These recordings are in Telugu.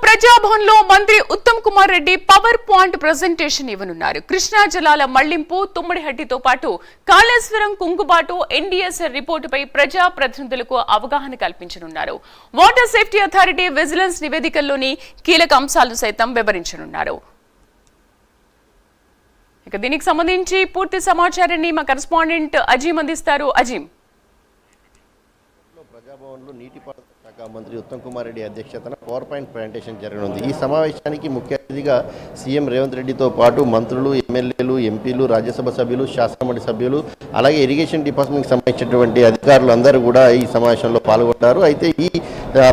ప్రజాభవన్ లో మంత్రి Uttam Kumar Reddy power point presentation ఇవ్వనున్నారు. కృష్ణా జలాల మళ్లింపు, తుమ్మిడిహట్టితో పాటు కాళేశ్వరం కుంగుబాటు, ఎన్డీఎస్ రిపోర్టుపై ప్రజా ప్రతినిధులకు అవగాహన కల్పించనున్నారు. వాటర్ సేఫ్టీ అథారిటీ విజిలెన్స్ నివేదికల్లోని కీలక అంశాలను సైతం వివరించనున్నారు. ఇక దీనికి సంబంధించి పూర్తి సమాచారాన్ని మా కరెస్పాండెంట్ అజీం అందిస్తారు. అజీం, ప్రజాభవన్లో నీటిపారుదల శాఖ మంత్రి ఉత్తమ్ కుమార్ రెడ్డి అధ్యక్షతన పవర్ పాయింట్ ప్రజెంటేషన్ జరగనుంది. ఈ సమావేశానికి ముఖ్య అతిథిగా సీఎం రేవంత్ రెడ్డితో పాటు మంత్రులు, ఎమ్మెల్యేలు, ఎంపీలు, రాజ్యసభ సభ్యులు, శాసనమండలి సభ్యులు, అలాగే ఇరిగేషన్ డిపార్ట్మెంట్కి సంబంధించినటువంటి అధికారులు అందరూ కూడా ఈ సమావేశంలో పాల్గొంటారు. అయితే ఈ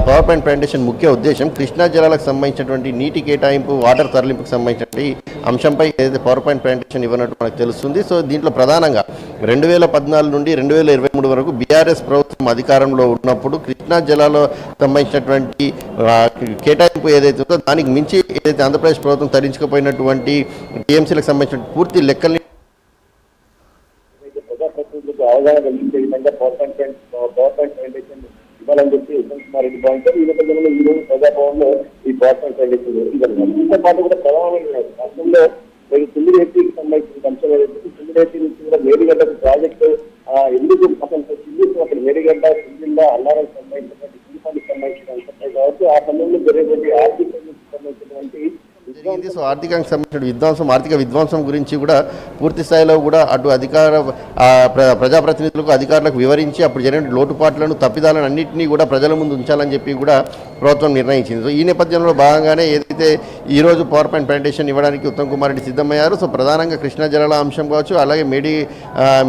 పవర్ పాయింట్ ప్రజెంటేషన్ ముఖ్య ఉద్దేశం కృష్ణా జలాలకు సంబంధించినటువంటి నీటి కేటాయింపు, వాటర్ తరలింపుకు సంబంధించినటువంటి అంశంపై ఏదైతే పవర్ పాయింట్ ప్రజెంటేషన్ ఇవ్వనట్టు మనకు తెలుస్తుంది. సో దీంట్లో ప్రధానంగా 2014 నుండి 2023 వరకు బీఆర్ఎస్ ప్రభుత్వం అధికారంలో ఉన్నప్పుడు కృష్ణా జలాలకు సంబంధించినటువంటి కేటాయింపు ఏదైతే ఉందో దానికి మించి ఏదైతే ఆంధ్రప్రదేశ్ ప్రభుత్వం తరించకపోయినటువంటి టీఎంసీలకు సంబంధించిన పూర్తి లెక్కల్ని ప్రజాప్రతినిధులకు అవగాహన కలిగించే విధంగా పవర్ పాయింట్ ప్రజెంటేషన్ ఇవ్వాలని చెప్పి ఉత్తమ్ కుమార్ రెడ్డి భావించారు. ఈ నేపథ్యంలో ఈ రోజు ప్రజాభవన్ లో ఈ పవర్ పాయింట్ ప్రజెంటేషన్ ఇవ్వగలిగారు. దీంతో పాటు కూడా ప్రధానమైన రాష్ట్రంలో తుమ్మిడిహట్టికి సంబంధించిన అంశం ఏదైతే తుమ్మిడిహట్టి నుంచి కూడా మేడిగడ్డకు ప్రాజెక్టు ఎందుకు అసలు వచ్చింది, అక్కడ మేడిగడ్డ, జిల్లా అల్లారానికి సంబంధించినటువంటి జీవితానికి సంబంధించిన అంశంపై కావచ్చు, ఆ సమయంలో జరిగేటువంటి ఆర్థిక సంబంధించినటువంటి ఆర్థికానికి సంబంధించిన ఆర్థిక విధ్వంసం గురించి కూడా పూర్తి స్థాయిలో కూడా అటు ప్రజాప్రతినిధులకు, అధికారులకు వివరించి అప్పుడు జరిగిన లోటుపాట్లను, తప్పిదాలను అన్నింటినీ కూడా ప్రజల ముందు ఉంచాలని చెప్పి కూడా ప్రభుత్వం నిర్ణయించింది. సో ఈ నేపథ్యంలో భాగంగానే ఏదైతే ఈరోజు పవర్ పాయింట్ ప్రజెంటేషన్ ఇవ్వడానికి ఉత్తమ్ కుమార్ రెడ్డి సిద్ధమయ్యారు. సో ప్రధానంగా కృష్ణా జలాల అంశం కావచ్చు, అలాగే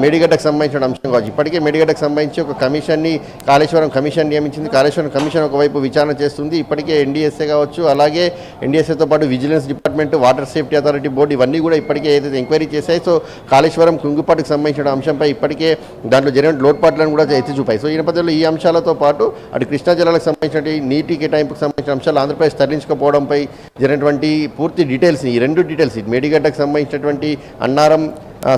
మేడిగడ్డకు సంబంధించిన అంశం కావచ్చు. ఇప్పటికే మేడిగడ్డకు సంబంధించి ఒక కమిషన్ని, కాళేశ్వరం కమిషన్ నియమించింది. కాళేశ్వరం కమిషన్ ఒకవైపు విచారణ చేస్తుంది. ఇప్పటికే ఎన్డీఎస్ఏ కావచ్చు, అలాగే ఎన్డీఎస్ఏతో పాటు vigilance department, water safety authority board ఇవన్నీ కూడా ఇప్పటికే ఏదైతే ఎంక్వైరీ చేశాయి. సో కాళేశ్వరం కుంగుపాటుకు సంబంధించిన అంశంపై ఇప్పటికే దాంట్లో జరిగిన లోటుపాట్లను కూడా ఎత్తి చూపాయి. సో ఈ నేపథ్యంలో ఈ అంశాలతో పాటు అటు కృష్ణా జలాలకు సంబంధించిన నీటి కేటాయింపుకు సంబంధించిన అంశాలు ఆంధ్రప్రదేశ్ తరలించకపోవడంపై జరిగినటువంటి పూర్తి డీటెయిల్స్, ఈ రెండు డీటెయిల్స్ మేడిగడ్డకు సంబంధించినటువంటి అన్నారం,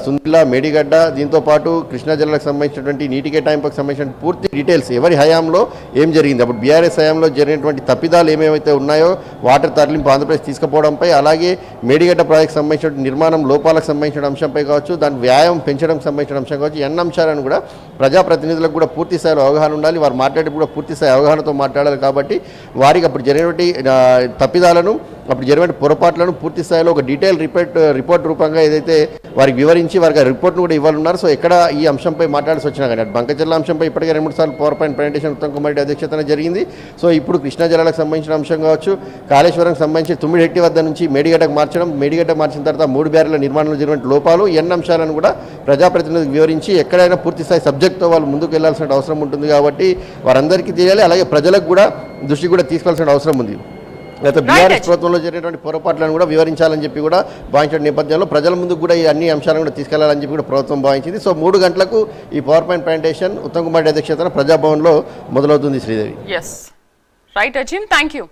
సుందిల్లా, మేడిగడ్డ, దీంతో పాటు కృష్ణా జిల్లాకు సంబంధించినటువంటి నీటి కేటాయింపుకు సంబంధించిన పూర్తి డీటెయిల్స్ ఎవరి హయాంలో ఏం జరిగింది, అప్పుడు బీఆర్ఎస్ హయాంలో జరిగినటువంటి తప్పిదాలు ఏమేమైతే ఉన్నాయో వాటర్ తరలింపు ఆంధ్రప్రదేశ్ తీసుకుపోవడంపై, అలాగే మేడిగడ్డ ప్రాజెక్టు సంబంధించిన నిర్మాణం లోపాలకు సంబంధించిన అంశంపై కావచ్చు, దాని వ్యాయామం పెంచడానికి సంబంధించిన అంశం కావచ్చు, ఎన్ని అంశాలను కూడా ప్రజాప్రతినిధులకు కూడా పూర్తి స్థాయిలో అవగాహన ఉండాలి. వారు మాట్లాడేటప్పుడు కూడా పూర్తి స్థాయి అవగాహనతో మాట్లాడాలి. కాబట్టి వారికి అప్పుడు జరిగినటువంటి తప్పిదాలను, అప్పుడు జరిగిన పొరపాట్లను పూర్తి స్థాయిలో ఒక డీటెయిల్ రిపోర్ట్ రూపంగా ఏదైతే వారికి వివరించి వారికి ఆ రిపోర్ట్ను కూడా ఇవ్వాలన్నారు. సో ఎక్కడ ఈ అంశంపై మాట్లాడాల్సి వచ్చినా కానీ అటు బంకచర్ల అంశంపై ఇప్పటికే 2-3 సార్లు power point presentation Uttam Kumar Reddy అధ్యక్షతన జరిగింది. సో ఇప్పుడు కృష్ణా జలాలకు సంబంధించిన అంశం కావచ్చు, కాళేశ్వరంకి సంబంధించి తుమ్మిడిహట్టి వద్ద నుంచి మేడిగడ్డకు మార్చడం, మేడిగడ్డ మార్చిన తర్వాత 3 బ్యారెల నిర్మాణంలో జరిగిన లోపాలు, ఎన్ని అంశాలను కూడా ప్రజాప్రతినిధులకు వివరించి ఎక్కడైనా పూర్తి స్థాయి సబ్జెక్ట్తో వాళ్ళు ముందుకు వెళ్లాల్సిన అవసరం ఉంటుంది. కాబట్టి వారందరికీ తెలియాలి. అలాగే ప్రజలకు కూడా దృష్టి కూడా తీసుకోవాల్సిన అవసరం ఉంది. గత బీఆర్ఎస్ ప్రభుత్వంలో జరిగినటువంటి పొరపాట్లను కూడా వివరించాలని చెప్పి కూడా భావించిన నేపథ్యంలో ప్రజల ముందుకు కూడా ఈ అన్ని అంశాలను కూడా తీసుకెళ్లాలని చెప్పి కూడా ప్రభుత్వం భావించింది. సో 3 గంటలకు ఈ power point presentation Uttam Kumar Reddy అధ్యక్షతన ప్రజాభవన్లో మొదలవుతుంది. Sridevi. Right Azeem, thank you.